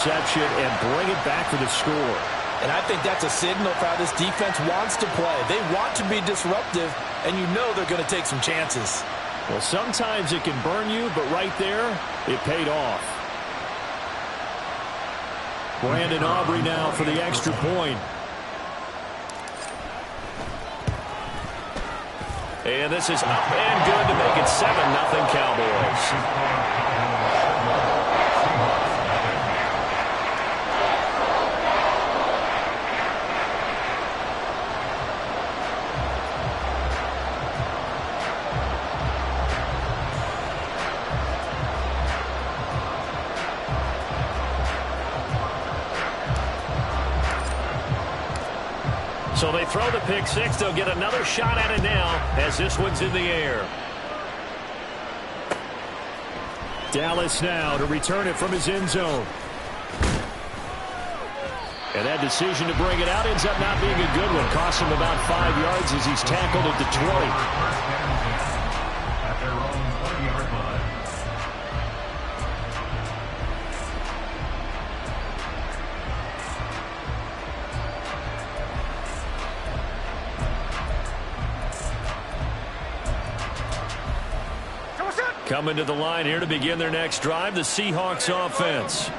Reception and bring it back for the score. And I think that's a signal for how this defense wants to play. They want to be disruptive, and you know they're going to take some chances. Well, sometimes it can burn you, but right there, it paid off. Brandon Aubrey now for the extra point. And this is up and good to make it 7-0 Cowboys. So they throw the pick six. They'll get another shot at it now as this one's in the air. Dallas now to return it from his end zone. And that decision to bring it out ends up not being a good one. Costs him about 5 yards as he's tackled at the 20. Coming to the line here to begin their next drive, the Seahawks offense.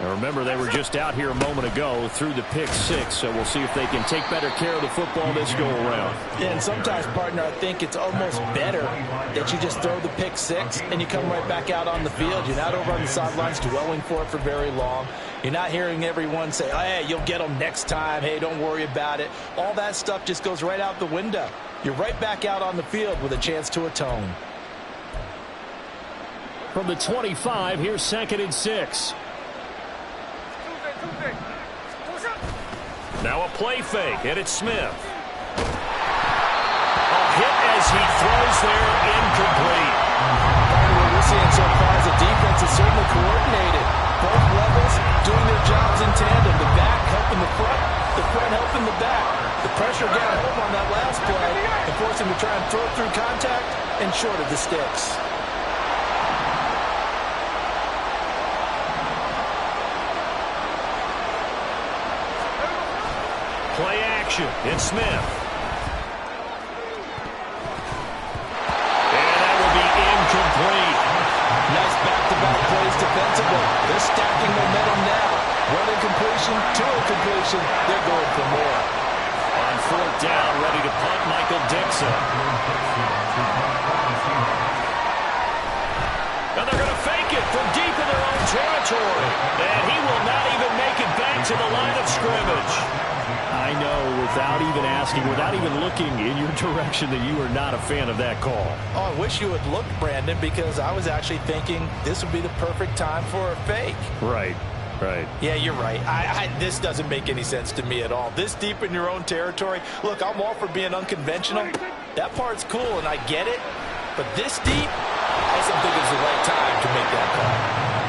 Now remember, they were just out here a moment ago through the pick six, so we'll see if they can take better care of the football this go around. Yeah, and sometimes, partner, I think it's almost better that you just throw the pick six and you come right back out on the field. You're not over on the sidelines dwelling for it for very long. You're not hearing everyone say, oh, hey, you'll get them next time. Hey, don't worry about it. All that stuff just goes right out the window. You're right back out on the field with a chance to atone. From the 25, here's 2nd and 6. Now a play fake, and it's Smith. A hit as he throws there, incomplete. What we're seeing so far is the defense is certainly coordinated. Both levels doing their jobs in tandem. The back helping the front helping the back. The pressure got home on that last play and forced him to try and throw it through contact and short of the sticks. Play action. It's Smith. And that will be incomplete. Nice back-to-back plays defensively. They're stacking momentum now. One incompletion, two incompletion. They're going for more. On 4th down, ready to punt, Michael Dixon. And they're going to fake it from deep in their own territory. And he will not even make it back to the line of scrimmage. I know, without even asking, without even looking in your direction, that you are not a fan of that call. Oh, I wish you would look, Brandon, because I was actually thinking this would be the perfect time for a fake. Right. Yeah, you're right. This doesn't make any sense to me at all. This deep in your own territory. Look, I'm all for being unconventional. That part's cool, and I get it. But this deep, I just don't think it's the right time to make that call.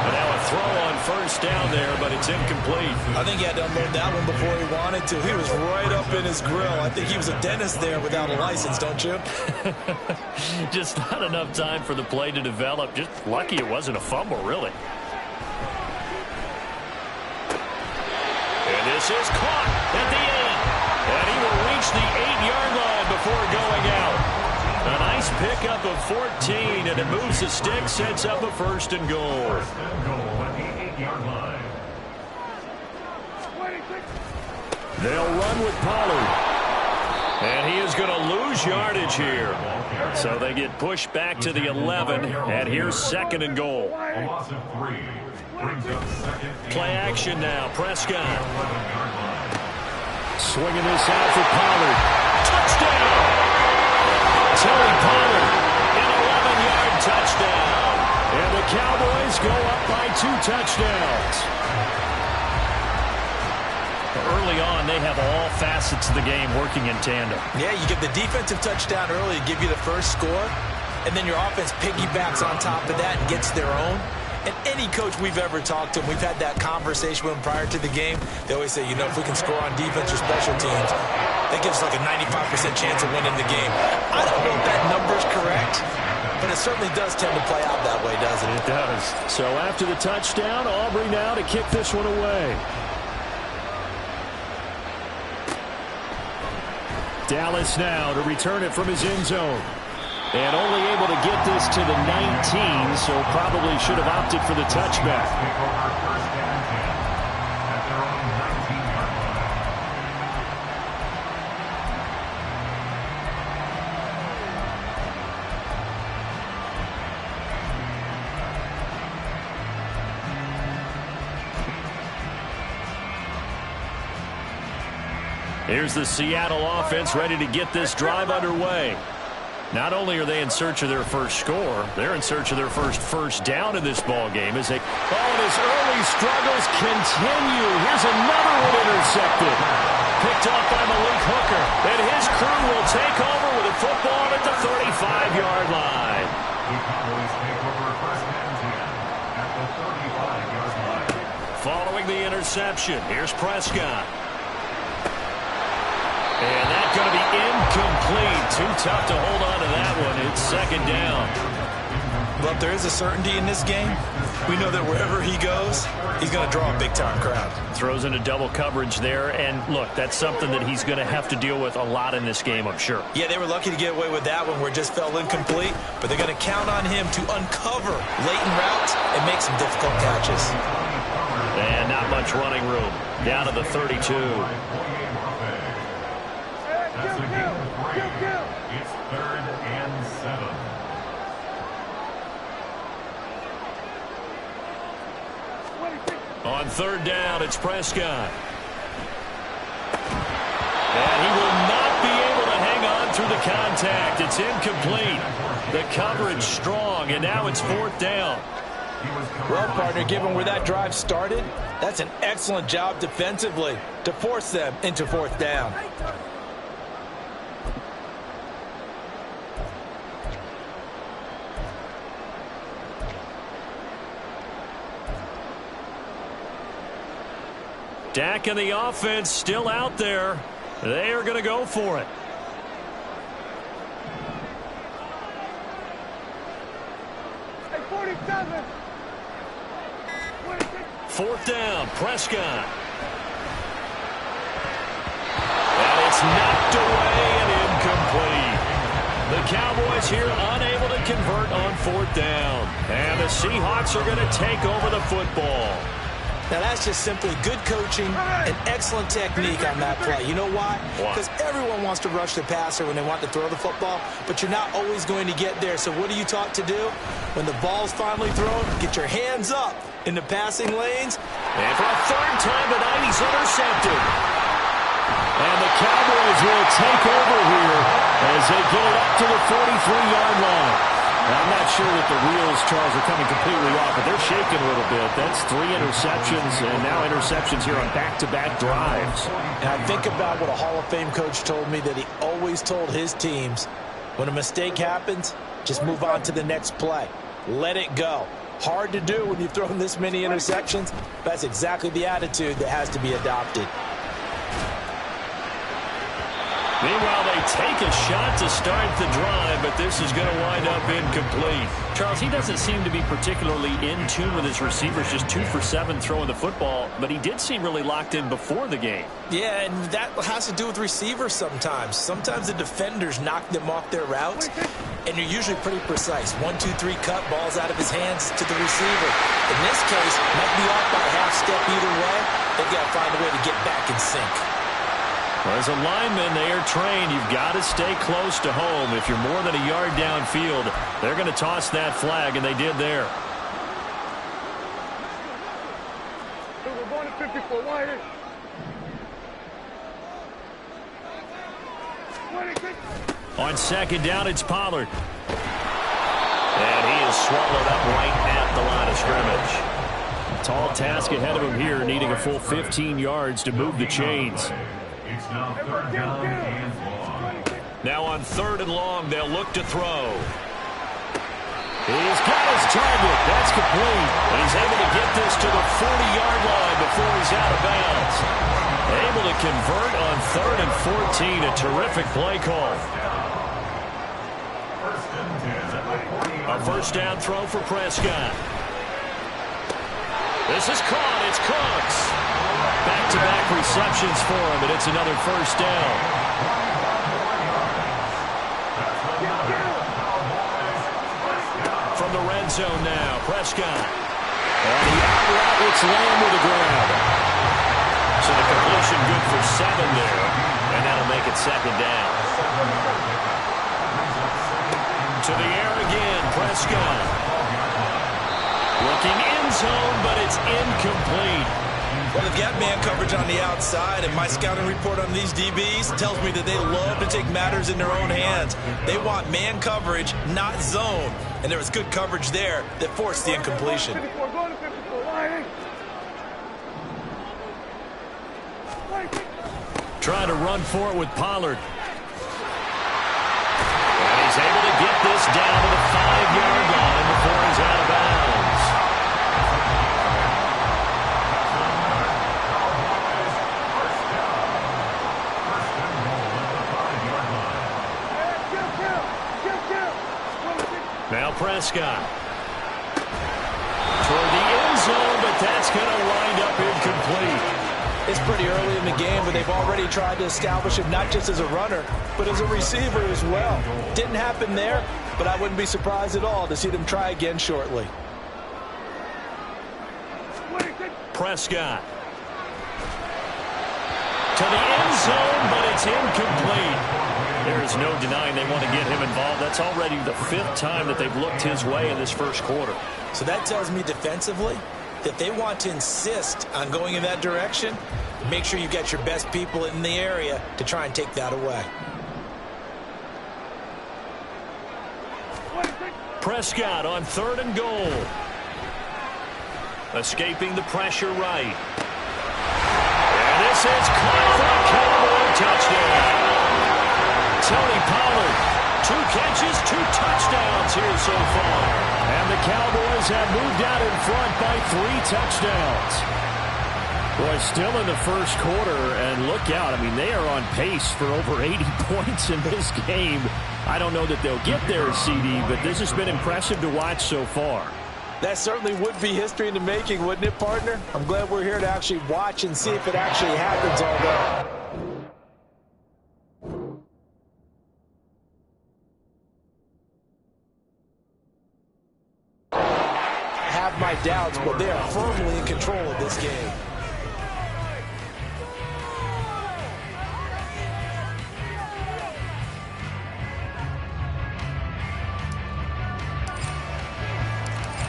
But now a throw on 1st down there, but it's incomplete. I think he had to unload that one before he wanted to. He was right up in his grill. I think he was a dentist there without a license, don't you? Just not enough time for the play to develop. Just lucky it wasn't a fumble, really. And this is caught at the end. And he will reach the 8-yard line before going out. A nice pickup of 14, and it moves the stick, sets up a 1st and goal. They'll run with Pollard. And he is going to lose yardage here. So they get pushed back to the 11, and here's 2nd and goal. Play action now, Prescott. Swinging this out for Pollard. Touchdown! Tony Pollard, an 11-yard touchdown. And the Cowboys go up by 2 touchdowns. Early on, they have all facets of the game working in tandem. Yeah, you get the defensive touchdown early to give you the first score, and then your offense piggybacks on top of that and gets their own. And any coach we've ever talked to, and we've had that conversation with them prior to the game, they always say, you know, if we can score on defense or special teams, that gives us like a 95% chance of winning the game. I don't know if that number's correct, but it certainly does tend to play out that way, doesn't it? It does. So after the touchdown, Aubrey now to kick this one away. Dallas now to return it from his end zone. And only able to get this to the 19, so probably should have opted for the touchback. Here's the Seattle offense ready to get this drive underway. Not only are they in search of their first score, they're in search of their first down in this ball game as they... Oh, and his early struggles continue. Here's another one intercepted. Picked off by Malik Hooker. And his crew will take over with a football at the 35-yard line. Following the interception, here's Prescott. And that's going to be incomplete. Too tough to hold on to that one. It's second down. Well, if there is a certainty in this game, we know that wherever he goes, he's going to draw a big-time crowd. Throws into double coverage there. And, look, that's something that he's going to have to deal with a lot in this game, I'm sure. Yeah, they were lucky to get away with that one where it just fell incomplete. But they're going to count on him to uncover latent routes and make some difficult catches. And not much running room. Down to the 32. It's 3rd and 7. On third down, it's Prescott. And he will not be able to hang on through the contact. It's incomplete. The coverage strong, and now it's 4th down. Well, partner, given where that drive started, that's an excellent job defensively to force them into 4th down. Dak and the offense still out there. They are going to go for it. Hey, 47. 4th down, Prescott. And it's knocked away and incomplete. The Cowboys here unable to convert on 4th down. And the Seahawks are going to take over the football. Now, that's just simply good coaching and excellent technique on that play. You know why? Because everyone wants to rush the passer when they want to throw the football, but you're not always going to get there. So what are you taught to do? When the ball's finally thrown, get your hands up in the passing lanes. And for a 3rd time tonight, he's intercepted. And the Cowboys will take over here as they get it up to the 43-yard line. Now, I'm not sure that the wheels, Charles, are coming completely off, but they're shaking a little bit. That's 3 interceptions, and now interceptions here on back-to-back drives. And I think about what a Hall of Fame coach told me, that he always told his teams, when a mistake happens, just move on to the next play. Let it go. Hard to do when you've thrown this many interceptions. That's exactly the attitude that has to be adopted. Meanwhile, they take a shot to start the drive, but this is going to wind up incomplete. Charles, he doesn't seem to be particularly in tune with his receivers, just 2 for 7 throwing the football, but he did seem really locked in before the game. Yeah, and that has to do with receivers sometimes. Sometimes the defenders knock them off their routes, and they're usually pretty precise. 1, 2, 3 cut, balls out of his hands to the receiver. In this case, might be off by a half step either way. They've got to find a way to get back in sync. As a lineman, they are trained. You've got to stay close to home. If you're more than a yard downfield, they're going to toss that flag, and they did there. We're going to 54 wider. On 2nd down, it's Pollard. And he is swallowed up right at the line of scrimmage. Tall task ahead of him here, needing a full 15 yards to move the chains. It's now 3rd down and long. Now on 3rd and long, they'll look to throw. He's got his target. That's complete. And he's able to get this to the 40-yard line before he's out of bounds. Able to convert on 3rd and 14. A terrific play call. 1st and 10 at the 48. A first down throw for Prescott. This is caught. It's Cooks. Back-to-back receptions for him, and it's another first down. From the red zone now, Prescott. And the out route, it's Lamb with a grab. So the completion good for 7 there, and that'll make it second down. To the air again, Prescott. Looking end zone, but it's incomplete. Well, they've got man coverage on the outside, and my scouting report on these DBs tells me that they love to take matters in their own hands. They want man coverage, not zone. And there was good coverage there that forced the incompletion. 54, go to 54, wide. Trying to run for it with Pollard. And he's able to get this down to the 5-yard line before he's out of bounds. Now Prescott. Toward the end zone, but that's going to wind up incomplete. It's pretty early in the game, but they've already tried to establish him not just as a runner, but as a receiver as well. Didn't happen there, but I wouldn't be surprised at all to see them try again shortly. Prescott. To the end zone, but it's incomplete. There is no denying they want to get him involved. That's already the 5th time that they've looked his way in this first quarter. So that tells me defensively that they want to insist on going in that direction. Make sure you get your best people in the area to try and take that away. Prescott on 3rd and goal. Escaping the pressure right. And this is caught for a Cowboy touchdown. Tony Pollard, 2 catches, 2 touchdowns here so far. And the Cowboys have moved out in front by 3 touchdowns. Boy, still in the first quarter, and look out. I mean, they are on pace for over 80 points in this game. I don't know that they'll get there, CD, but this has been impressive to watch so far. That certainly would be history in the making, wouldn't it, partner? I'm glad we're here to actually watch and see if it actually happens, although have my doubts, but they are firmly in control of this game.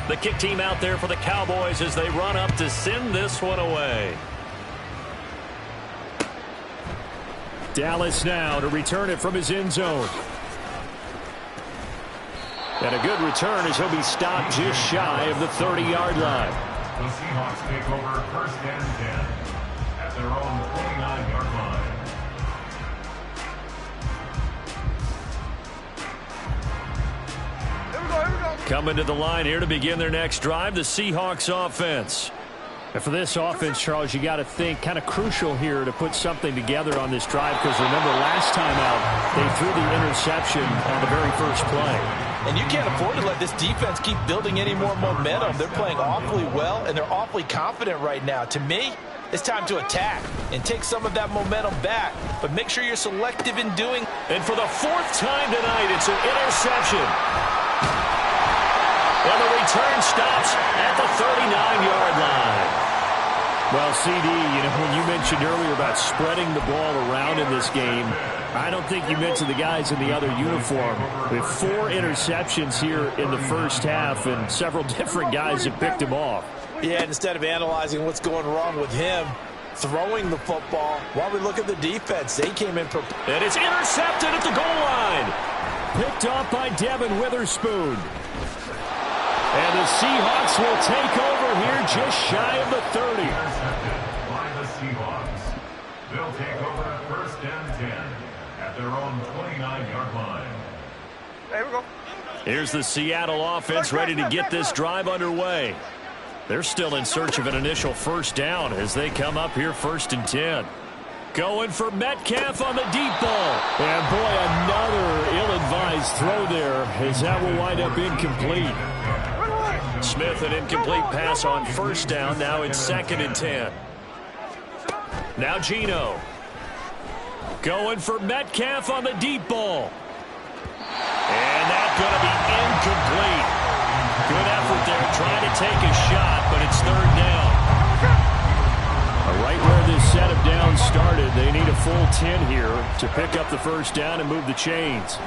The kick team out there for the Cowboys as they run up to send this one away. Dallas now to return it from his end zone. And a good return as he'll be stopped just shy of the 30-yard line. The Seahawks take over 1st and 10 at their own 29-yard line. Coming to the line here to begin their next drive, the Seahawks offense. And for this offense, Charles, you got to think kind of crucial here to put something together on this drive, because remember last time out they threw the interception on the very first play. And you can't afford to let this defense keep building any more momentum. They're playing awfully well, and they're awfully confident right now. To me, it's time to attack and take some of that momentum back. But make sure you're selective in doing. And for the 4th time tonight, it's an interception. And the return stops at the 39-yard line. Well, CD, when you mentioned earlier about spreading the ball around in this game, I don't think you mentioned the guys in the other uniform. We have 4 interceptions here in the first half, and several different guys have picked him off. Yeah, and instead of analyzing what's going wrong with him, throwing the football, while we look at the defense, they came in. And it's intercepted at the goal line. Picked off by Devin Witherspoon. And the Seahawks will take over here just shy of the 30. Intercepted by the Seahawks. They'll take over 1st and 10 at their own 29-yard line. There we go. Here's the Seattle offense ready to get this drive underway. They're still in search of an initial first down as they come up here 1st and 10. Going for Metcalf on the deep ball. And, boy, another ill-advised throw there as that will wind up incomplete. Smith, an incomplete pass on first down. Now it's 2nd and 10. Now Geno. Going for Metcalf on the deep ball. And that's going to be incomplete. Good effort there trying to take a shot, but it's 3rd down. Right where this set of downs started, they need a full 10 here to pick up the first down and move the chains.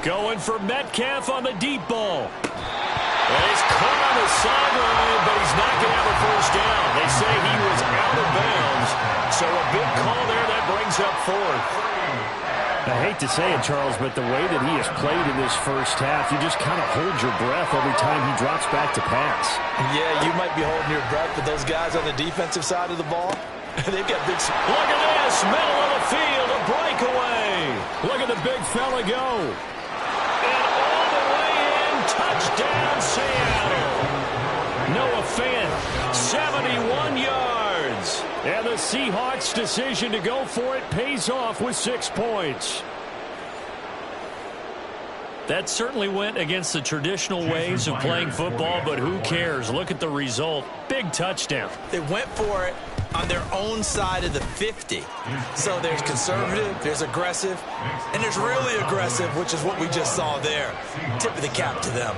Going for Metcalf on the deep ball. And he's caught on the sideline, but he's not going to have a first down. They say he was out of bounds, so a big call there that brings up 4th. I hate to say it, Charles, but the way that he has played in this first half, you just kind of hold your breath every time he drops back to pass. Yeah, you might be holding your breath, but those guys on the defensive side of the ball, they've got big... Look at this, middle of the field, a breakaway. Look at the big fella go. And all the way in, touchdown Seattle. Noah Fant, 71 yards. And the Seahawks' decision to go for it pays off with 6 points. That certainly went against the traditional ways of playing football, but who cares? Look at the result. Big touchdown. They went for it on their own side of the 50. So there's conservative, there's aggressive, and there's really aggressive, which is what we just saw there. Tip of the cap to them.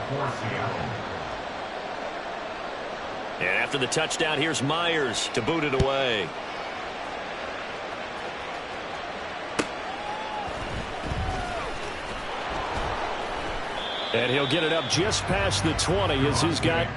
For Seattle. And after the touchdown, here's Myers to boot it away. And he'll get it up just past the 20 as he's got...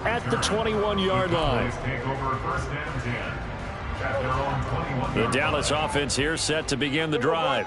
at the 21-yard line. The Dallas offense here set to begin the drive.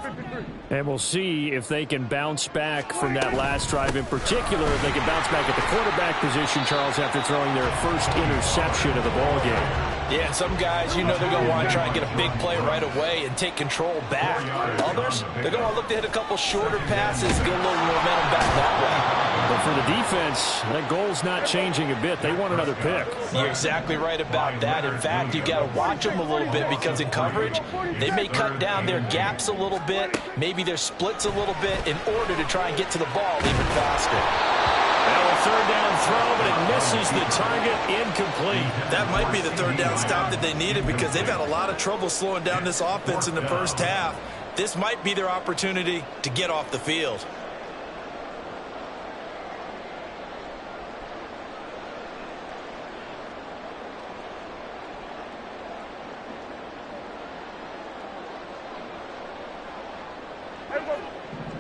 And we'll see if they can bounce back from that last drive, in particular if they can bounce back at the quarterback position, Charles, after throwing their first interception of the ball game. Yeah, some guys, you know they're going to want to try and get a big play right away and take control back. Others, they're going to look to hit a couple shorter passes, get a little momentum back that way. But for the defense, that goal's not changing a bit. They want another pick. You're exactly right about that. In fact, you got to watch them a little bit because in coverage, they may cut down their gaps a little bit, maybe their splits a little bit in order to try and get to the ball even faster. Now a third down throw, but it misses the target, incomplete. That might be the third down stop that they needed because they've had a lot of trouble slowing down this offense in the first half. This might be their opportunity to get off the field.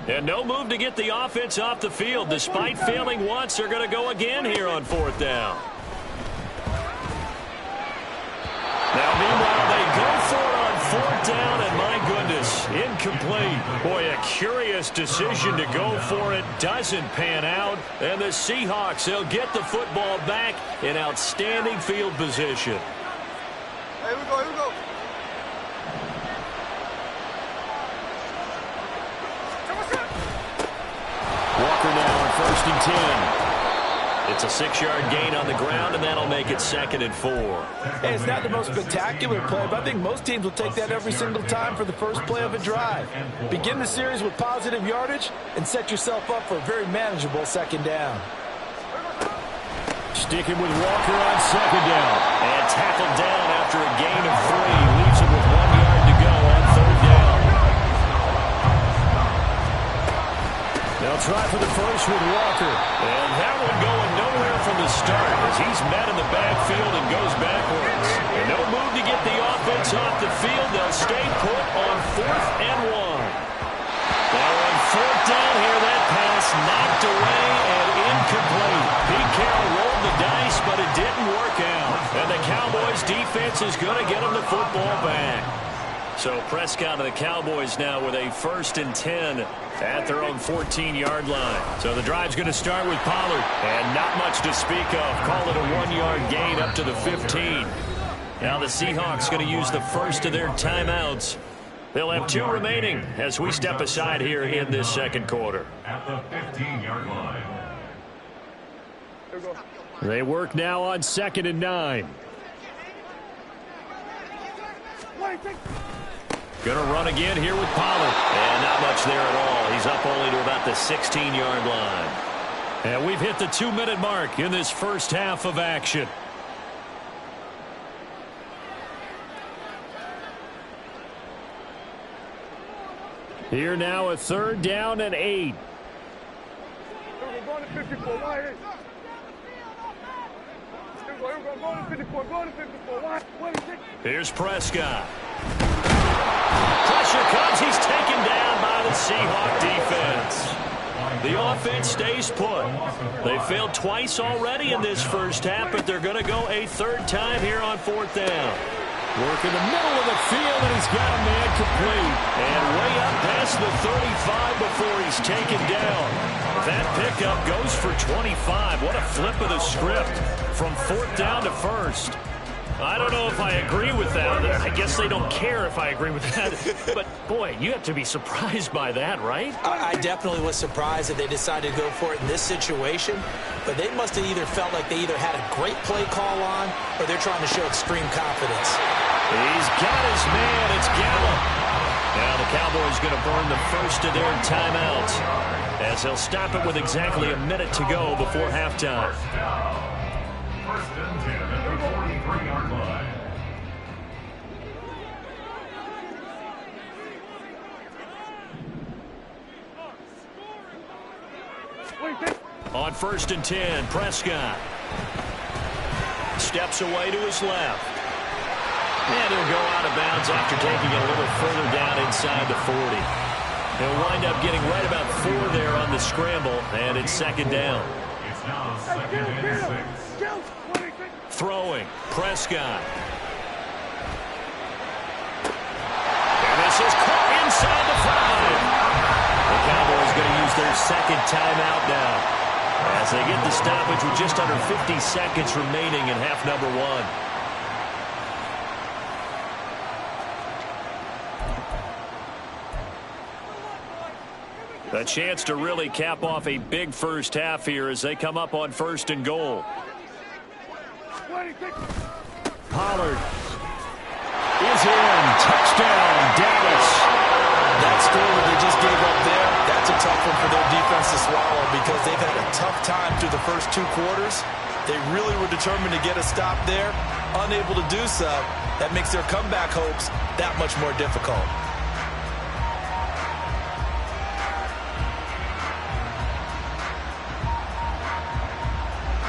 And no move to get the offense off the field. Despite failing once, they're going to go again here on fourth down. Now, meanwhile, they go for it on fourth down, and my goodness, incomplete. Boy, a curious decision to go for it. Doesn't pan out. And the Seahawks, they'll get the football back in outstanding field position. Here we go, here we go. Walker now on 1st and 10. It's a 6-yard gain on the ground, and that'll make it 2nd and 4. Hey, it's not the most spectacular play, but I think most teams will take that every single time for the first play of a drive. Begin the series with positive yardage and set yourself up for a very manageable 2nd down. Sticking with Walker on 2nd down. And tackled down after a gain of 3. Leaves him with 1 yard to go on 3rd down. They'll try for the first with Walker. And that one going nowhere from the start as he's met in the backfield and goes backwards. And no move to get the offense off the field. They'll stay put 4th and 1. Now on 4th down here, that pass knocked away and incomplete. Pete Carroll rolled the dice, but it didn't work out. And the Cowboys defense is going to get them the football back. So Prescott and the Cowboys now with a 1st and 10 at their own 14-yard line. So the drive's going to start with Pollard. And not much to speak of. Call it a 1-yard gain up to the 15. Now the Seahawks going to use the first of their timeouts. They'll have 2 remaining as we step aside here in this second quarter. At the 15-yard line. They work now on 2nd and 9. Going to run again here with Pollard. And not much there at all. He's up only to about the 16-yard line. And we've hit the 2-minute mark in this first half of action. Here now a 3rd down and 8. Here's Prescott. Pressure comes. He's taken down by the Seahawk defense. The offense stays put. They failed twice already in this first half, but they're going to go a 3rd time here on 4th down. Work in the middle of the field, and he's got a man complete. And way up past the 35 before he's taken down. That pickup goes for 25. What a flip of the script from 4th down to 1st. I don't know if I agree with that. I guess they don't care if I agree with that. But, boy, you have to be surprised by that, right? I definitely was surprised that they decided to go for it in this situation. But they must have either felt like they either had a great play call on or they're trying to show extreme confidence. He's got his man. It's Gallup. Now the Cowboys going to burn the first of their timeouts as they'll stop it with exactly a minute to go before halftime. 1st and 10 at the 43-yard line. On 1st and 10, Prescott steps away to his left. And he'll go out of bounds after taking it a little further down inside the 40. He'll wind up getting right about 4 there on the scramble, and it's 2nd down. It's now 2nd and 6. Throwing, Prescott. And this is caught inside the 5. The Cowboys going to use their 2nd timeout now as they get the stoppage with just under 50 seconds remaining in half number 1. A chance to really cap off a big first half here as they come up on 1st and goal. Pollard is in. Touchdown, Dallas. That score that they just gave up there, that's a tough one for their defense to swallow because they've had a tough time through the first 2 quarters. They really were determined to get a stop there. Unable to do so, that makes their comeback hopes that much more difficult.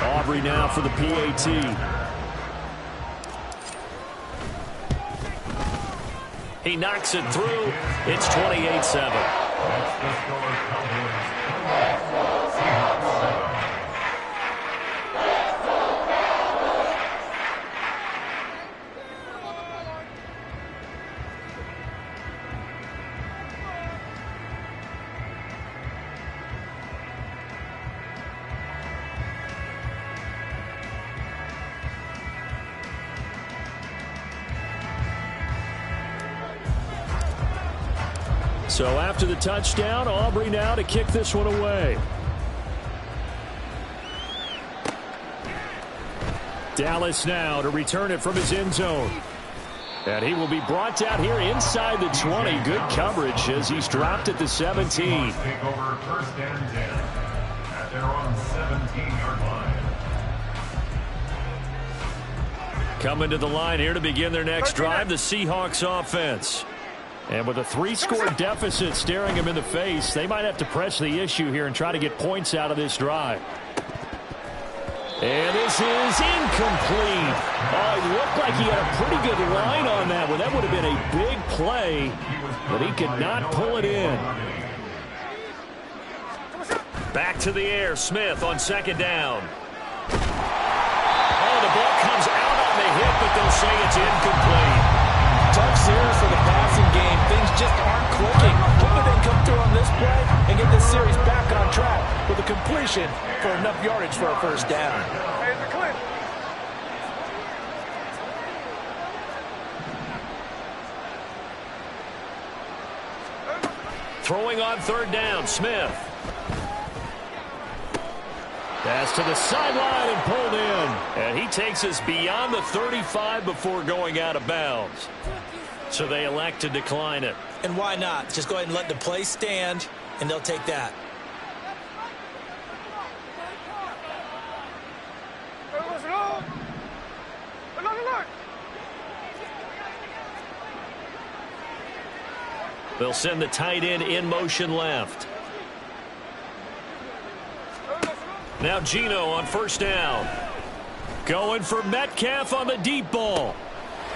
Aubrey now for the PAT. He knocks it through. It's 28-7. That's the score. Cowboys 20, Seahawks 7. So after the touchdown, Aubrey now to kick this one away. Dallas now to return it from his end zone. And he will be brought down here inside the 20. Good coverage as he's dropped at the 17. Take over 1st and 10 at their own 17-yard line. Coming to the line here to begin their next drive, the Seahawks offense. And with a 3-score deficit staring him in the face, they might have to press the issue here and try to get points out of this drive. And this is incomplete. Oh, it looked like he had a pretty good line on that with and that would have been a big play, but he could not pull it in. Back to the air, Smith on second down. Oh, the ball comes out on the hit, but they'll say it's incomplete. Tough series for the passing game. Things just aren't clicking. Hopefully they can come through on this play and get this series back on track with a completion for enough yardage for a first down. Hey, it's a clip. Throwing on third down, Smith. Pass to the sideline and pulled in. And he takes us beyond the 35 before going out of bounds. So they elect to decline it. And why not? Just go ahead and let the play stand, and they'll take that. They'll send the tight end in motion left. Now Gino on first down. Going for Metcalf on the deep ball.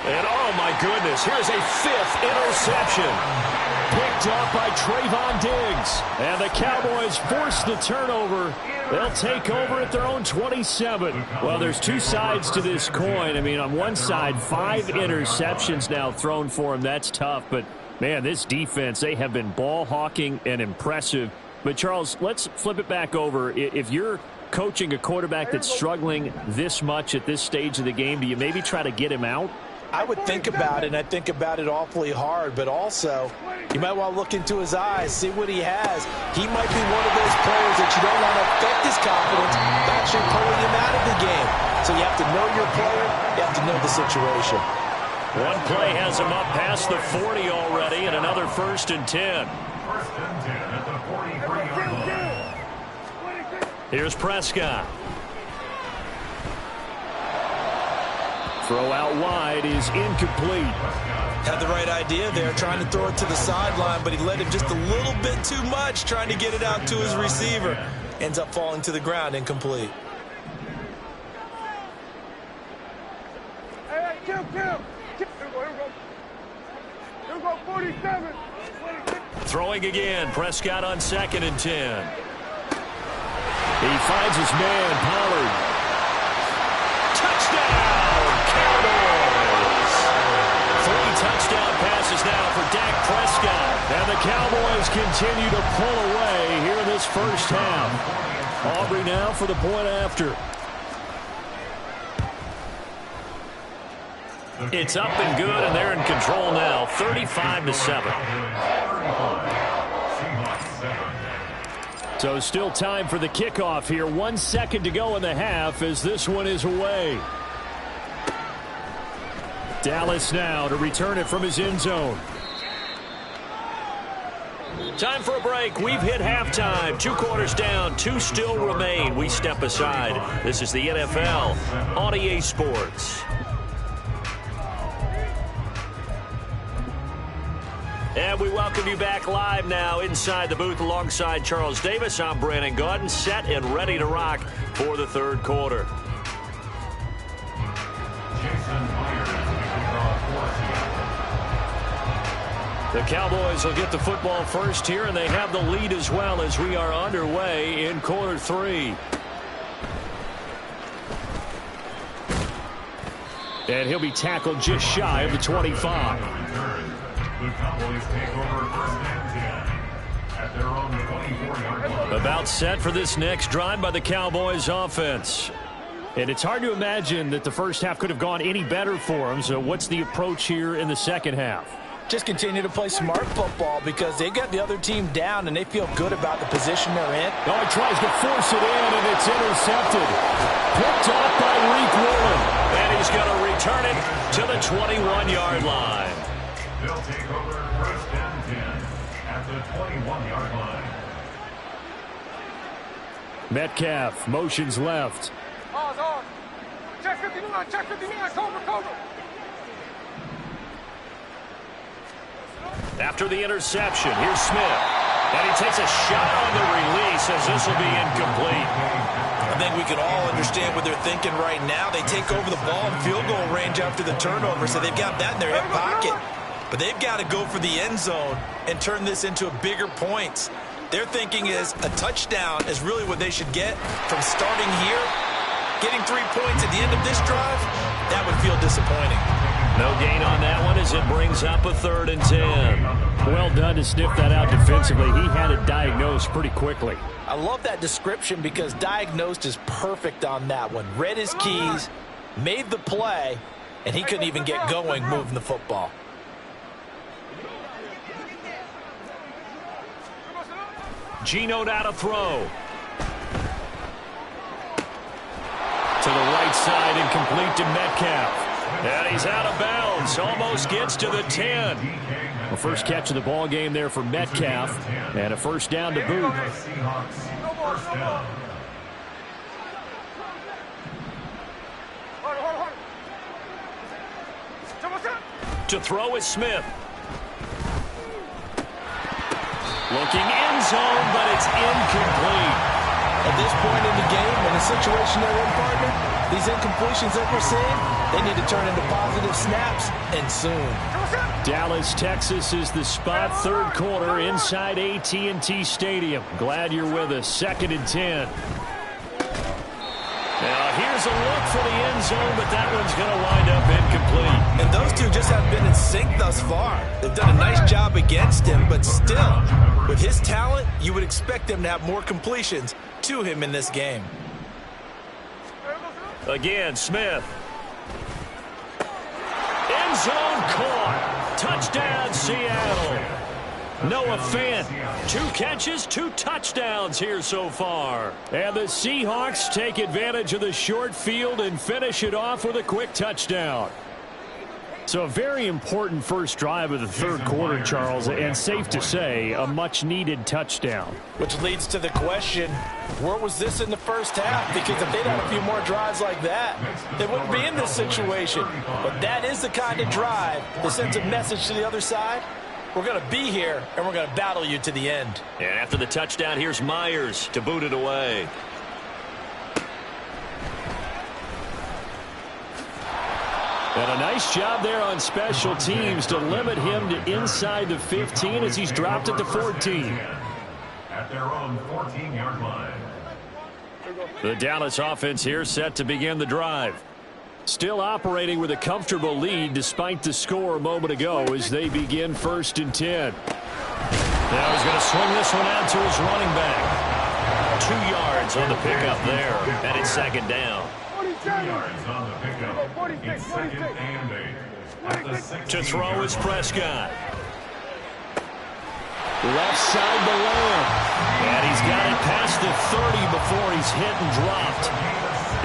And oh my goodness, here's a fifth interception. Picked up by Trayvon Diggs. And the Cowboys force the turnover. They'll take over at their own 27. Well, there's two sides to this coin. I mean, on one side, 5 interceptions now thrown for him. That's tough. But, man, this defense, they have been ball hawking and impressive. But, Charles, let's flip it back over. If you're coaching a quarterback that's struggling this much at this stage of the game, do you maybe try to get him out? I would think about it, and I think about it awfully hard, but also you might want to look into his eyes, see what he has. He might be one of those players that you don't want to affect his confidence by actually pulling him out of the game. So you have to know your player, you have to know the situation. One play has him up past the 40 already, and another 1st and 10. First and 10 at the 43-yard line. Here's Prescott. Throw out wide is incomplete. Had the right idea there, trying to throw it to the sideline, but he let him just a little bit too much, trying to get it out to his receiver. Ends up falling to the ground, incomplete. Hey, kill. Here we go, 47. Throwing again, Prescott on 2nd and 10. He finds his man, Pollard. Touchdown, Cowboys! 3 touchdown passes now for Dak Prescott. And the Cowboys continue to pull away here in this first half. Aubrey now for the point after. It's up and good, and they're in control now, 35-7. So still time for the kickoff here. 1 second to go in the half as this one is away. Dallas now to return it from his end zone. Time for a break. We've hit halftime. 2 quarters down. 2 still remain. We step aside. This is the NFL on EA Sports. And we welcome you back live now inside the booth alongside Charles Davis. I'm Brandon Gaudin, set and ready to rock for the 3rd quarter. The Cowboys will get the football first here, and they have the lead as well as we are underway in quarter 3. And he'll be tackled just shy of the 25. The Cowboys take over 1st and 10 at their own 24-yard line. About set for this next drive by the Cowboys offense. And it's hard to imagine that the first half could have gone any better for them. So what's the approach here in the second half? Just continue to play smart football because they got the other team down and they feel good about the position they're in. Oh, he tries to force it in, and it's intercepted. Picked up by Reek Woolen. And he's going to return it to the 21-yard line. They'll take over 1st and 10 at the 21-yard line. Metcalf motions left. Check 59, cover. After the interception, here's Smith. And he takes a shot on the release as this will be incomplete. think we can all understand what they're thinking right now. They take over the ball in field goal range after the turnover, so they've got that in their hip pocket. But they've got to go for the end zone and turn this into a bigger points. Their thinking is a touchdown is really what they should get from starting here. Getting 3 points at the end of this drive, that would feel disappointing. No gain on that one as it brings up a 3rd and 10. Well done to sniff that out defensively. He had it diagnosed pretty quickly. I love that description because diagnosed is perfect on that one. Read his keys, made the play, and he couldn't even get going moving the football. Geno now to throw. To the right side and complete to Metcalf. And he's out of bounds. Almost gets to the 10. The first catch of the ball game there for Metcalf. And a first down to boot. To throw is Smith. Looking end zone, but it's incomplete. At this point in the game, in the situation they're in, partner, these incompletions that we're seeing, they need to turn into positive snaps, and soon. Dallas, Texas is the spot. 3rd quarter inside AT&T Stadium. Glad you're with us. 2nd and 10. Now here's a look for the end zone, but that one's going to wind up incomplete. And those two just haven't been in sync thus far. They've done a nice job against him, but still, with his talent, you would expect them to have more completions to him in this game. Again, Smith. End zone caught. Touchdown, Seattle. Noah Fant, 2 catches, 2 touchdowns here so far. And the Seahawks take advantage of the short field and finish it off with a quick touchdown. So a very important first drive of the 3rd quarter, Charles, and safe to say, a much-needed touchdown. Which leads to the question, where was this in the first half? Because if they'd had a few more drives like that, they wouldn't be in this situation. But that is the kind of drive that sends a message to the other side. We're going to be here, and we're going to battle you to the end. And after the touchdown, here's Myers to boot it away. And a nice job there on special teams to limit him to inside the 15 as he's dropped it to 14. At their own 14-yard line. The Dallas offense here set to begin the drive. Still operating with a comfortable lead despite the score a moment ago as they begin 1st and 10. Now he's going to swing this one out to his running back. 2 yards on the pickup there, and it's 2nd down. 2 yards on the pickup. It's 2nd and 8. At the 16 To throw is Prescott. Left side to Lamb. And he's got it past the 30 before he's hit and dropped.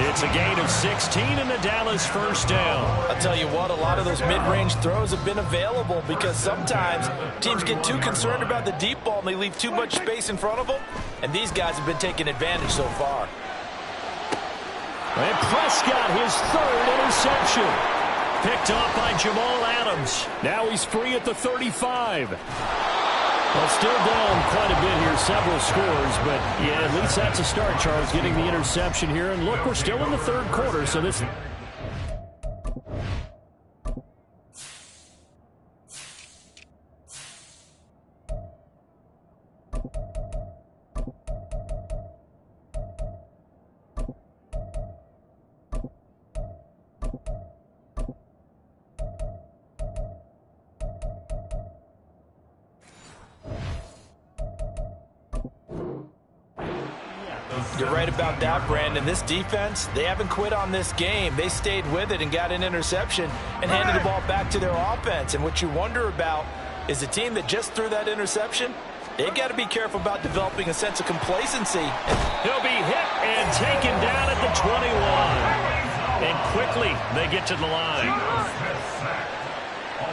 It's a gain of 16 and the Dallas first down. I'll tell you what, a lot of those mid-range throws have been available because sometimes teams get too concerned about the deep ball and they leave too much space in front of them. And these guys have been taking advantage so far. And Prescott, his 3rd interception. Picked off by Jamal Adams. Now he's free at the 35. Well, still down quite a bit here, several scores, but yeah, at least that's a start, Charles, getting the interception here. And look, we're still in the 3rd quarter, so this... You're right about that, Brandon. This defense, they haven't quit on this game. They stayed with it and got an interception and handed the ball back to their offense. And what you wonder about is the team that just threw that interception, they've got to be careful about developing a sense of complacency. He'll be hit and taken down at the 21. And quickly, they get to the line. A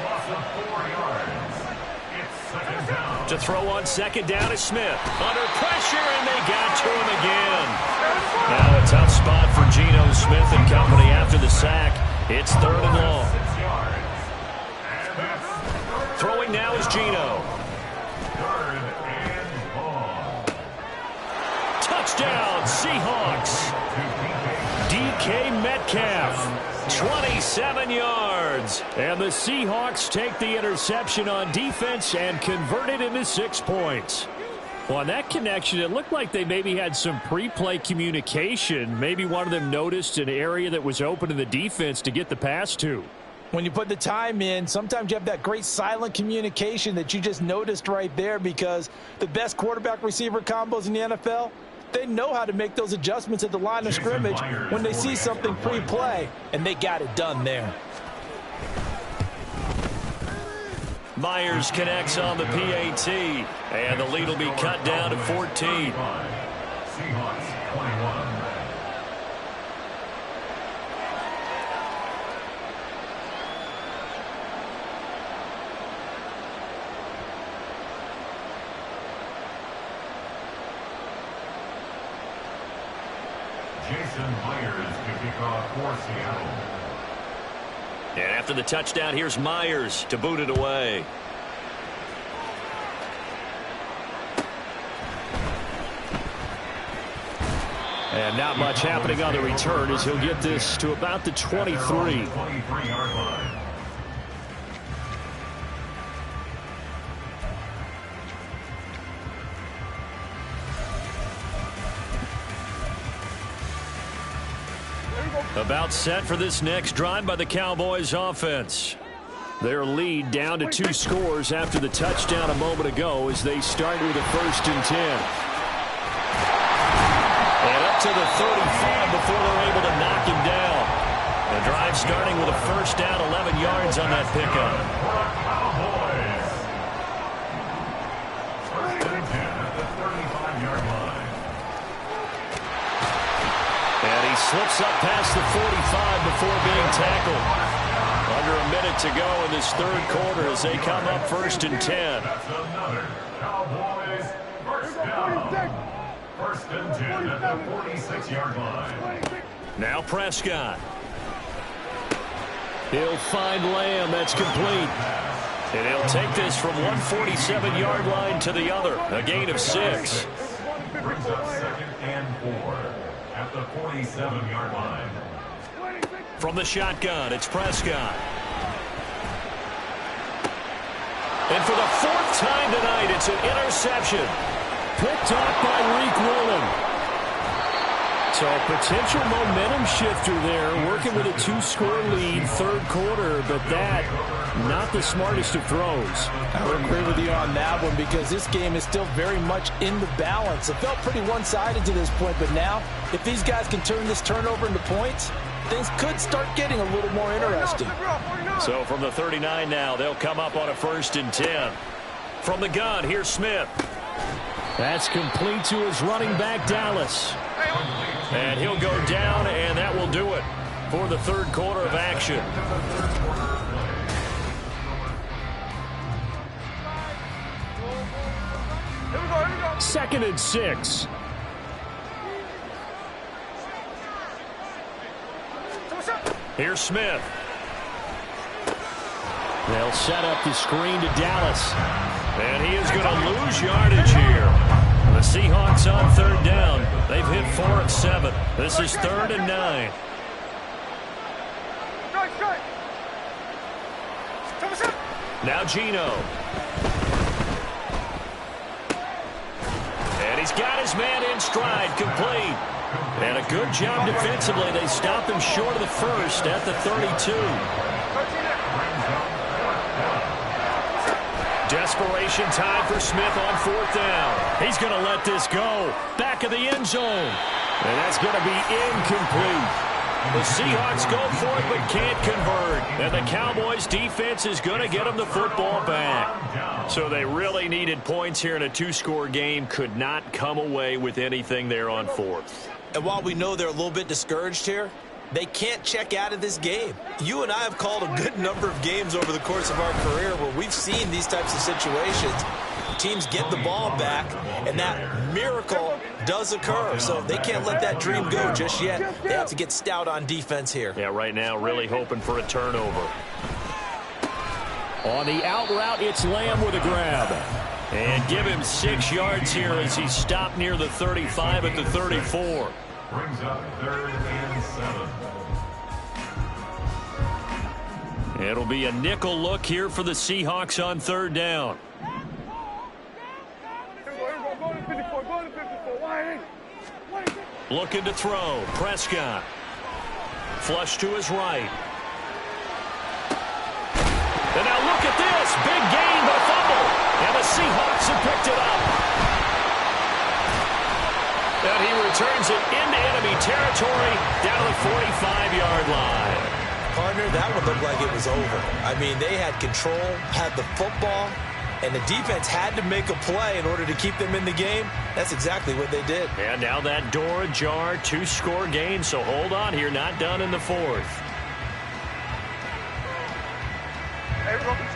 loss of 4 yards. It's 2nd down. To throw on 2nd down is Smith. Under pressure, and they got to him again. Now a tough spot for Geno Smith and company after the sack. It's 3rd and long. 6 yards. And Throwing now is Geno. 3rd and long. Touchdown, Seahawks. DK Metcalf, 27 yards. And the Seahawks take the interception on defense and convert it into 6 points. Well, on that connection, it looked like they maybe had some pre-play communication. Maybe one of them noticed an area that was open in the defense to get the pass to. When you put the time in, sometimes you have that great silent communication that you just noticed right there, because the best quarterback-receiver combos in the NFL, they know how to make those adjustments at the line of scrimmage when they see something pre-play, and they got it done there. Myers connects on the PAT, and the lead will be cut down to 14. Seahawks 21. Jason Myers to kick off for Seattle. And after the touchdown, here's Myers to boot it away. And not much happening on the return as he'll get this to about the 23. 23-yard line. About set for this next drive by the Cowboys offense. Their lead down to 2 scores after the touchdown a moment ago as they start with a 1st and 10. And up to the 35 before they're able to knock him down. The drive starting with a 1st down, 11 yards on that pickup. Cowboys. 1st and 10 at the 35-yard line. And he slips up past the 45 before being tackled. Under a minute to go in this 3rd quarter as they come up 1st and 10. That's another Cowboys 1st down. 1st and 10 at the 46-yard line. Now Prescott. He'll find Lamb. That's complete. And he'll take this from one 47-yard line to the other. A gain of 6. Brings up 2nd and 4 at the 47-yard line. From the shotgun, it's Prescott. And for the 4th time tonight, it's an interception. Picked off by Reek Willen. So a potential momentum shifter there, working with a 2-score lead, 3rd quarter, but that, not the smartest of throws. I would agree with you on that one, because this game is still very much in the balance. It felt pretty one-sided to this point, but now, if these guys can turn this turnover into points, things could start getting a little more interesting. So from the 39 now, they'll come up on a 1st and 10. From the gun, here's Smith. That's complete to his running back, Dallas. And he'll go down, and that will do it for the 3rd quarter of action. Second and 6. Here's Smith. They'll set up the screen to Dallas. And he is going to lose yardage here. The Seahawks on 3rd down. They've hit 4 of 7. This is 3rd and 9. Now Geno. And he's got his man in stride, complete. And a good job defensively. They stop him short of the 1st at the 32. Desperation time for Smith on 4th down. He's going to let this go. Back of the end zone. And that's going to be incomplete. The Seahawks go for it but can't convert. And the Cowboys defense is going to get them the football back. So they really needed points here in a 2-score game. Could not come away with anything there on 4th. And while we know they're a little bit discouraged here, they can't check out of this game. You and I have called a good number of games over the course of our career where we've seen these types of situations. Teams get the ball back, and that miracle does occur. So they can't let that dream go just yet. They have to get stout on defense here. Yeah, right now really hoping for a turnover. On the out route, it's Lamb with a grab. And give him 6 yards here as he stopped near the 35 at the 34. Brings up 3rd and 7. It'll be a nickel look here for the Seahawks on 3rd down. Looking to throw. Prescott. Flush to his right. And now look at this. Big gain, but fumble. And the Seahawks have picked it up. And he returns it into enemy territory down to the 45-yard line. Partner, that would look like it was over. I mean, they had control, had the football, and the defense had to make a play in order to keep them in the game. That's exactly what they did. And now that door ajar, 2-score game, so hold on here, not done in the 4th. Hey, Robert.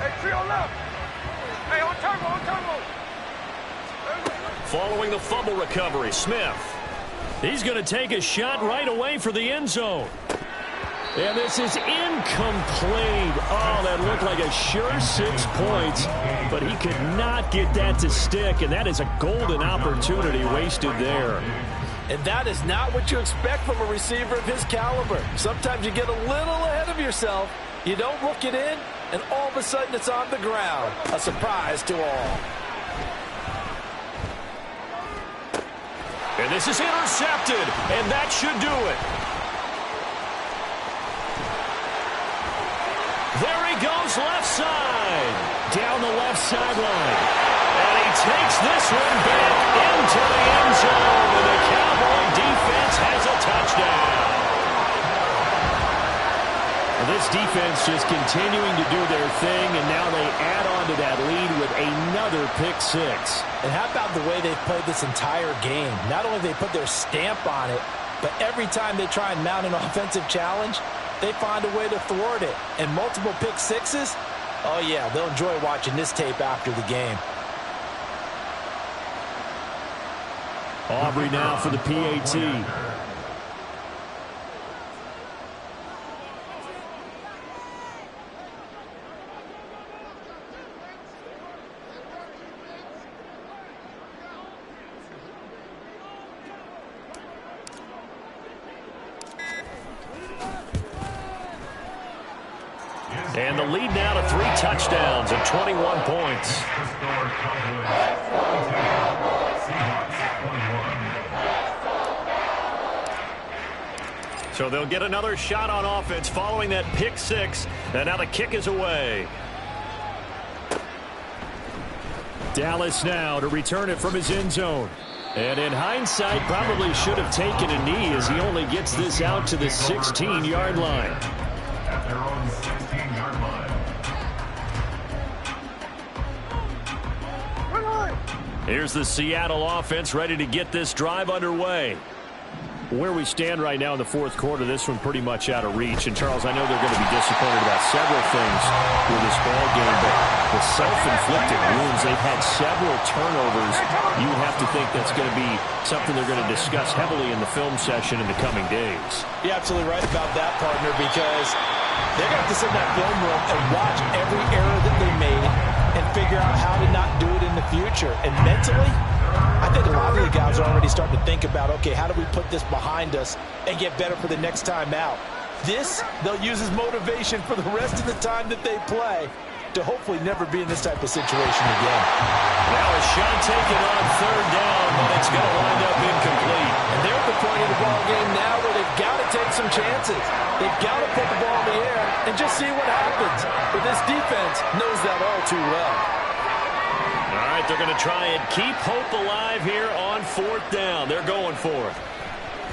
Hey, trio left. Hey, on turbo, on turbo. Following the fumble recovery, Smith. He's going to take a shot right away for the end zone. And this is incomplete. Oh, that looked like a sure 6 points, but he could not get that to stick, and that is a golden opportunity wasted there. And that is not what you expect from a receiver of his caliber. Sometimes you get a little ahead of yourself, you don't look it in, and all of a sudden it's on the ground. A surprise to all. And this is intercepted, and that should do it. There he goes, left side. Down the left sideline. And he takes this one back into the end zone. And the Cowboy defense has a touchdown. And this defense just continuing to do their thing, and now they add on to that lead with another pick 6. And how about the way they've played this entire game? Not only they put their stamp on it, but every time they try and mount an offensive challenge, they find a way to thwart it. And multiple pick 6s, oh yeah, they'll enjoy watching this tape after the game. Aubrey now for the PAT. And the lead now to 3 touchdowns and 21 points. So they'll get another shot on offense following that pick 6. And now the kick is away. Dallas now to return it from his end zone. And in hindsight, probably should have taken a knee as he only gets this out to the 16-yard line. At their own 16-yard line. Here's the Seattle offense ready to get this drive underway. Where we stand right now in the 4th quarter, this one pretty much out of reach. And, Charles, I know they're going to be disappointed about several things with this ball game, but the self-inflicted wounds, they've had several turnovers. You would have to think that's going to be something they're going to discuss heavily in the film session in the coming days. You're absolutely right about that, partner, because they're going to have to sit in that film room and watch every error that they made and figure out how to not do it in the future. And mentally, I think a lot of the guys are already starting to think about, okay, how do we put this behind us and get better for the next time out? This, they'll use as motivation for the rest of the time that they play to hopefully never be in this type of situation again. Now a shot taken on 3rd down, but it's going to wind up incomplete. And they're at the point of the ball game now where they've got to take some chances. They've got to put the ball in the air and just see what happens. But this defense knows that all too well. All right, they're going to try and keep hope alive here on 4th down. They're going for it.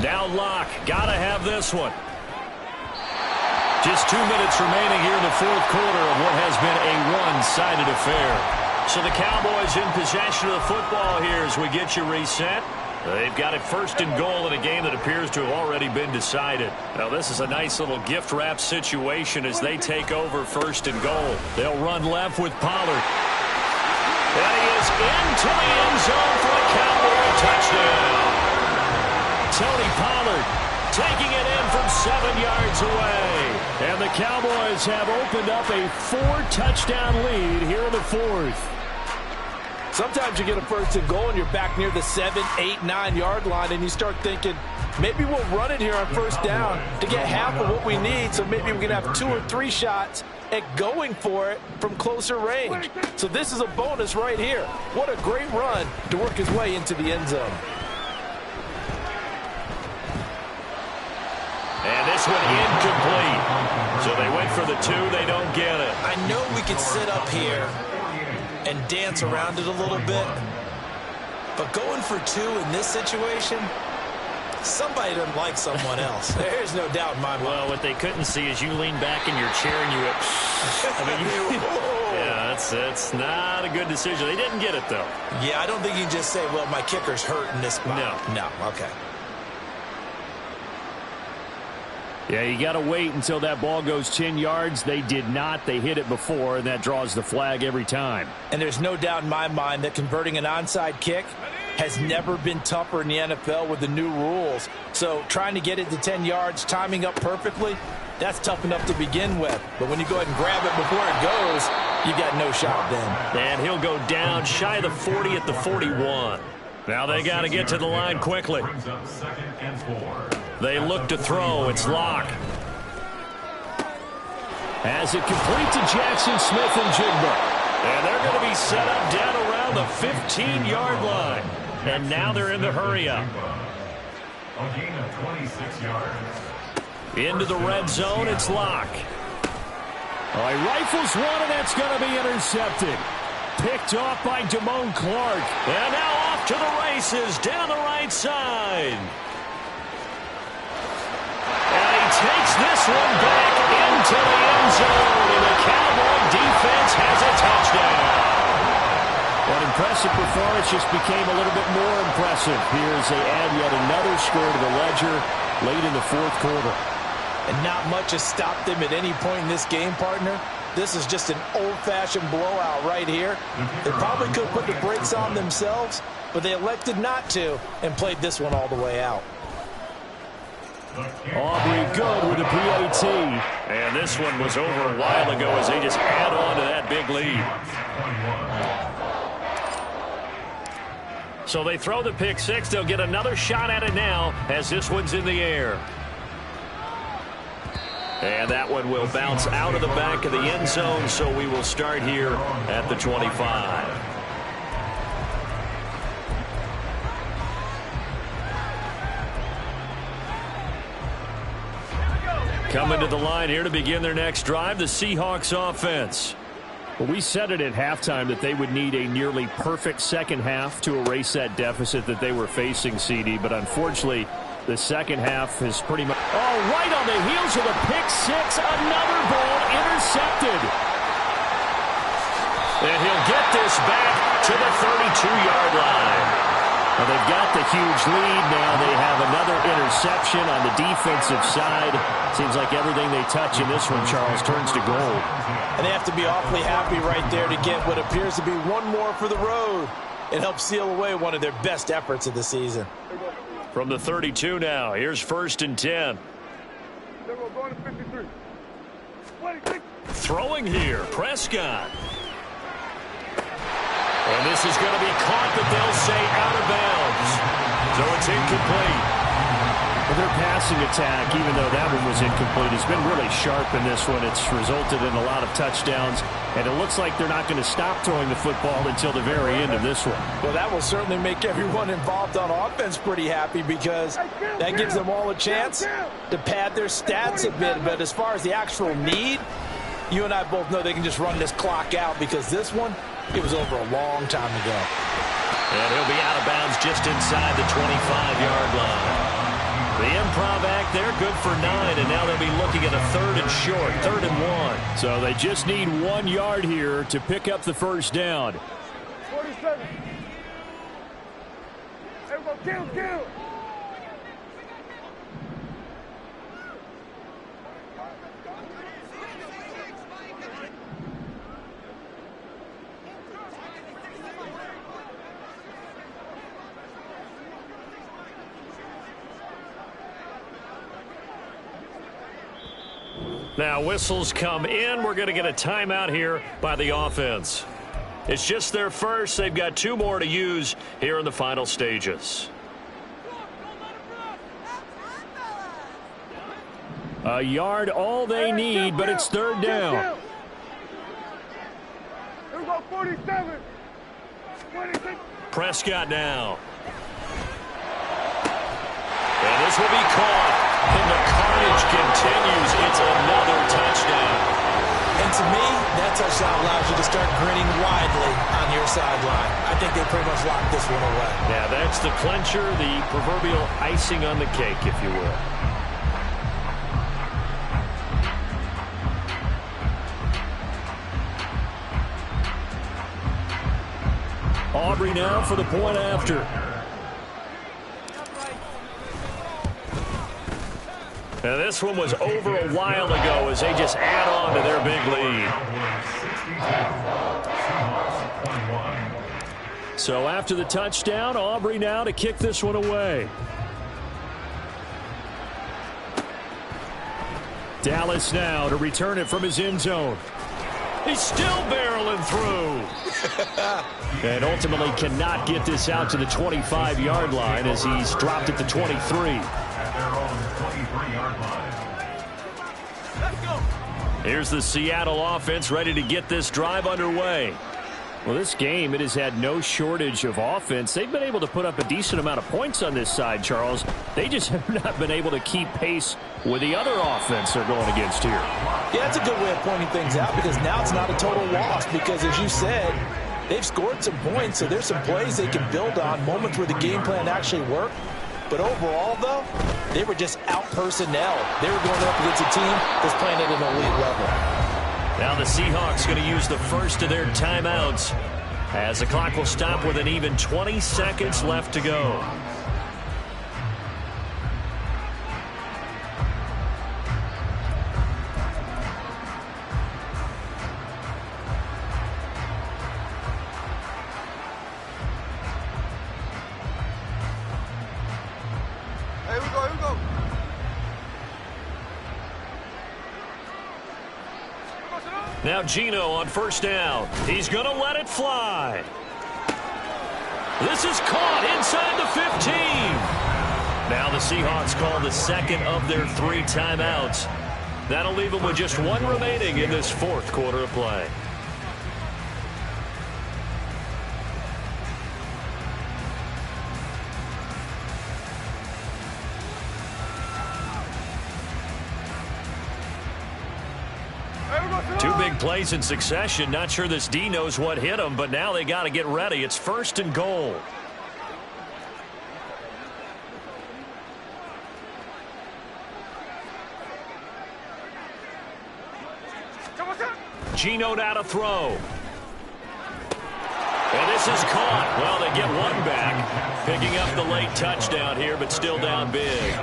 Now Locke, got to have this one. Just 2 minutes remaining here in the 4th quarter of what has been a one-sided affair. So the Cowboys in possession of the football here as we get you reset. They've got it 1st and goal in a game that appears to have already been decided. Now this is a nice little gift wrap situation as they take over 1st and goal. They'll run left with Pollard. And he is into the end zone for a Cowboy touchdown. Tony Pollard taking it in from 7 yards away. And the Cowboys have opened up a 4-touchdown lead here in the 4th. Sometimes you get a first and goal and you're back near the 7, 8, 9-yard line, and you start thinking, maybe we'll run it here on first down to get half of what we need, so maybe we can have 2 or 3 shots at going for it from closer range. So this is a bonus right here. What a great run to work his way into the end zone. And this one incomplete. So they went for the 2. They don't get it. I know we could sit up here and dance around it a little bit, but going for 2 in this situation, somebody doesn't like someone else. There's no doubt in my mind. Well, what they couldn't see is you lean back in your chair and you went, yeah, that's not a good decision. They didn't get it, though. Yeah, I don't think you can just say, well, my kicker's hurt in this spot. No, okay. Yeah, you got to wait until that ball goes 10 yards. They did not. They hit it before, and that draws the flag every time. And there's no doubt in my mind that converting an onside kick has never been tougher in the NFL with the new rules. So trying to get it to 10 yards, timing up perfectly, that's tough enough to begin with. But when you go ahead and grab it before it goes, you got no shot then. And he'll go down shy of the 40 at the 41. Now they got to get to the line quickly. They look to throw. It's Locke. As it complete to Jackson Smith and Jigba. And they're going to be set up down around the 15-yard line. And now they're in the hurry-up. A gain of 26 yards. Into the red zone, it's Locke. He rifles one, and that's going to be intercepted. Picked off by Damone Clark. And now off to the races down the right side. And he takes this one back into the end zone. And the Cowboy defense has a touchdown. That impressive performance just became a little bit more impressive here as they add yet another score to the ledger late in the fourth quarter. And not much has stopped them at any point in this game, partner. This is just an old-fashioned blowout right here. They probably could have put the brakes on themselves, but they elected not to and played this one all the way out. Aubrey good with a PAT. And this one was over a while ago as they just add on to that big lead. So they throw the pick six. They'll get another shot at it now as this one's in the air. And that one will bounce out of the back of the end zone, so we will start here at the 25. Coming to the line here to begin their next drive, the Seahawks offense. Well, we said it at halftime that they would need a nearly perfect second half to erase that deficit that they were facing, CD, but unfortunately, the second half is pretty much... Oh, right on the heels of a pick six. Another ball intercepted. And he'll get this back to the 32-yard line. Well, they've got the huge lead. Now they have another interception on the defensive side. Seems like everything they touch in this one, Charles, turns to gold. And they have to be awfully happy right there to get what appears to be one more for the road. It helps seal away one of their best efforts of the season. From the 32 now, here's 1st and 10. Throwing here, Prescott. And this is going to be caught, but they'll say out of bounds. So it's incomplete. Well, their passing attack, even though that one was incomplete, has been really sharp in this one. It's resulted in a lot of touchdowns, and it looks like they're not going to stop throwing the football until the very end of this one. Well, that will certainly make everyone involved on offense pretty happy because that gives them all a chance to pad their stats a bit. But as far as the actual need, you and I both know they can just run this clock out because this one, it was over a long time ago. And he'll be out of bounds just inside the 25-yard line. The improv act there, good for 9, and now they'll be looking at a 3rd and short, 3rd and 1. So they just need 1 yard here to pick up the first down. 47. Everybody, kill. Now whistles come in. We're going to get a timeout here by the offense. It's just their first. They've got 2 more to use here in the final stages. A yard all they need, but it's 3rd down. Here we go, 47. 26. Prescott now. And this will be caught. And the carnage continues. It's another touchdown. And to me, that touchdown allows you to start grinning widely on your sideline. I think they pretty much locked this one away. Yeah, that's the clincher, the proverbial icing on the cake, if you will. Aubrey now for the point after. And this one was over a while ago as they just add on to their big lead. So after the touchdown, Aubrey now to kick this one away. Dallas now to return it from his end zone. He's still barreling through. And ultimately cannot get this out to the 25-yard line as he's dropped at the 23. At their own 23-yard line. Let's go. Here's the Seattle offense ready to get this drive underway. Well, this game, it has had no shortage of offense. They've been able to put up a decent amount of points on this side, Charles. They just have not been able to keep pace with the other offense they're going against here. Yeah, that's a good way of pointing things out because now it's not a total loss because, as you said, they've scored some points, so there's some plays they can build on, moments where the game plan actually worked. But overall, though, they were just out-personnel. They were going up against a team that's playing at an elite level. Now the Seahawks going to use the first of their timeouts as the clock will stop with an even 20 seconds left to go. Here we go, here we go. Now Geno on first down. He's going to let it fly. This is caught inside the 15. Now the Seahawks call the second of their 3 timeouts. That'll leave them with just 1 remaining in this 4th quarter of play. Two big plays in succession. Not sure this D knows what hit him, but now they got to get ready. It's 1st and goal. Geno now to throw. And this is caught. Well, they get 1 back. Picking up the late touchdown here, but still down big.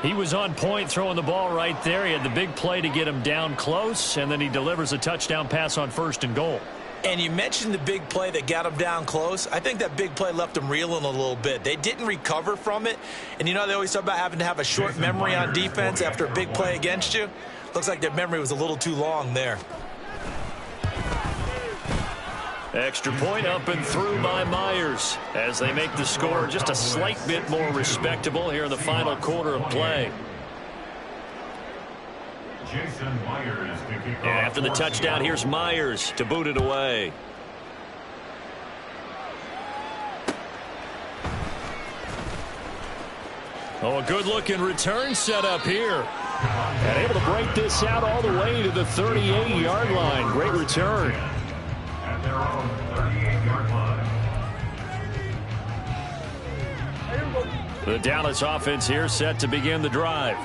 He was on point throwing the ball right there. He had the big play to get him down close, and then he delivers a touchdown pass on 1st and goal. And you mentioned the big play that got him down close. I think that big play left him reeling a little bit. They didn't recover from it. And you know they always talk about having to have a short memory on defense after a big play against you. Looks like their memory was a little too long there. Extra point up and through by Myers as they make the score just a slight bit more respectable here in the final quarter of play. Jason Myers to kick off. And after the touchdown, here's Myers to boot it away. Oh, a good-looking return set up here. And able to break this out all the way to the 38-yard line. Great return. At their own 38-yard line. The Dallas offense here set to begin the drive.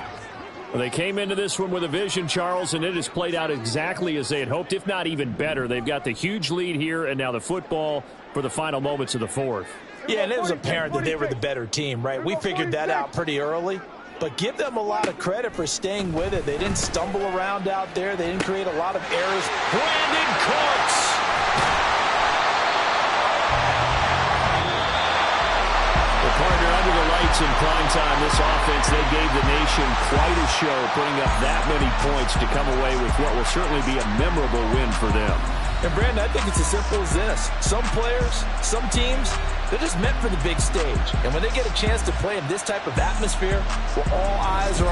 Well, they came into this one with a vision, Charles, and it has played out exactly as they had hoped, if not even better. They've got the huge lead here, and now the football for the final moments of the 4th. Yeah, and it was apparent that they were the better team, right? We figured that out pretty early. But give them a lot of credit for staying with it. They didn't stumble around out there. They didn't create a lot of errors. Brandon Cooks. The partner under the lights minutes in prime time, this offense, they gave the nation quite a show, putting up that many points to come away with what will certainly be a memorable win for them. And, Brandon, I think it's as simple as this. Some players, some teams, they're just meant for the big stage. And when they get a chance to play in this type of atmosphere where all eyes are